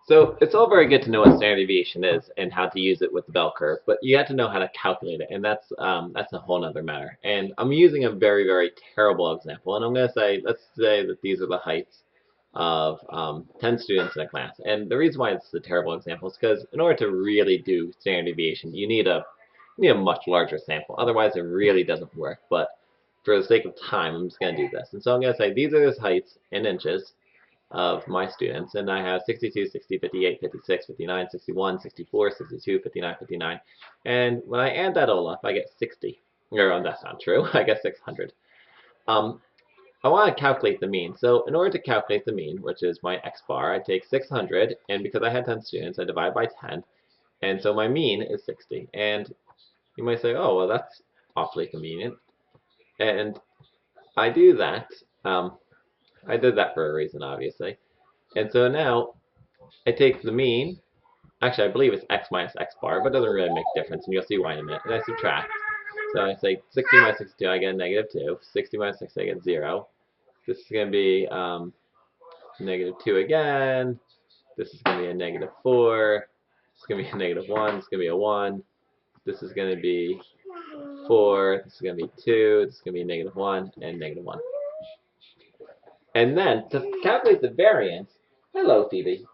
So it's all very good to know what standard deviation is and how to use it with the bell curve, but you have to know how to calculate it, and that's a whole other matter. And I'm using a very terrible example, and I'm going to say, let's say that these are the heights of 10 students in a class. And the reason why it's a terrible example is because in order to really do standard deviation, you need a much larger sample. Otherwise, it really doesn't work. But for the sake of time, I'm just going to do this. And so I'm going to say these are the heights in inches of my students, and I have 62, 60, 58, 56, 59, 61, 64, 62, 59, 59. And when I add that all up, I get 60. Or that's not true. I get 600. Um, I want to calculate the mean. So in order to calculate the mean, which is my x bar, I take 600, and because I had 10 students, I divide by 10. And so my mean is 60. And you might say, oh, well, that's awfully convenient. And I do that. I did that for a reason, obviously. And so now I take the mean. Actually, I believe it's x minus x bar, but it doesn't really make a difference, and you'll see why in a minute. And I subtract. So I say 60 minus 62, I get a negative 2. 60 minus 60, I get 0. This is going to be negative 2 again. This is going to be a negative 4. This is going to be a negative 1. This is going to be a 1. This is going to be 4. This is going to be 2. This is going to be a negative 1 and negative 1. And then to calculate the variance, hello, Phoebe.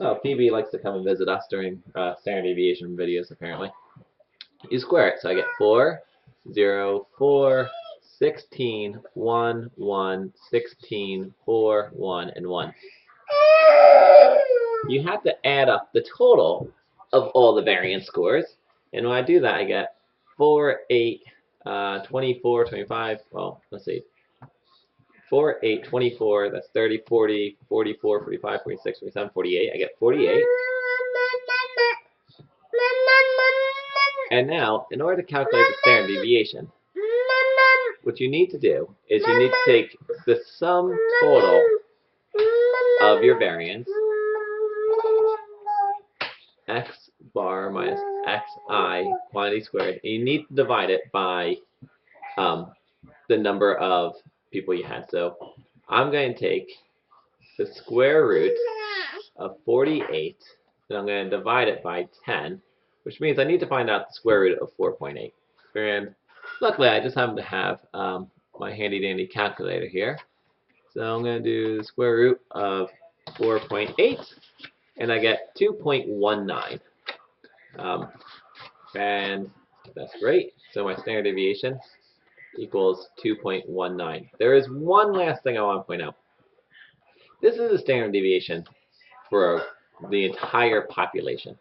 Oh, Phoebe likes to come and visit us during standard deviation videos, apparently. You square it, so I get 4, 0, 4, 16, 1, 1, 16, 4, 1, and 1. You have to add up the total of all the variance scores, and when I do that, I get 4, 8, 24, 25, well, let's see, 4, 8, 24, that's 30, 40, 44, 45, 46, 47, 48. I get 48. And now, in order to calculate the standard deviation, what you need to do is you need to take the sum total of your variance, x bar minus xi, quantity squared, and you need to divide it by the number of people you had. So I'm going to take the square root of 48, and I'm going to divide it by 10, which means I need to find out the square root of 4.8. And luckily, I just happen to have my handy-dandy calculator here. So I'm going to do the square root of 4.8, and I get 2.19. And that's great. So my standard deviation equals 2.19. There is one last thing I want to point out. This is a standard deviation for the entire population.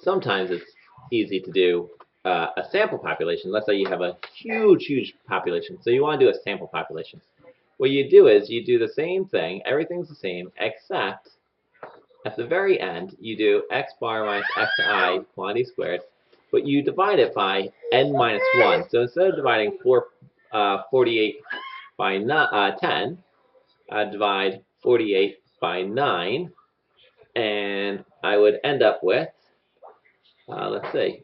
Sometimes it's easy to do a sample population. Let's say you have a huge population. So you want to do a sample population. What you do is you do the same thing. Everything's the same, except at the very end, you do x bar minus xi quantity squared, but you divide it by n minus 1. So instead of dividing 48 by 10, divide 48 by 9, and I would end up with, let's see,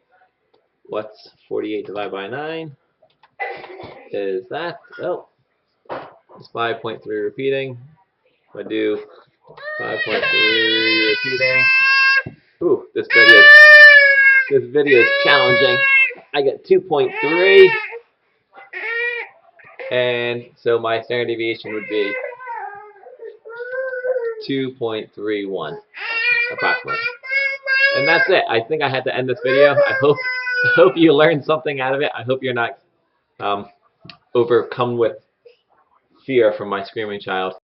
what's 48 divided by 9? Is that, oh, it's 5.3 repeating. If I do 5.3 repeating, ooh, this video is challenging. I get 2.3, and so my standard deviation would be 2.31 approximately. And that's it. I think I had to end this video. I hope you learned something out of it. I hope you're not overcome with fear from my screaming child.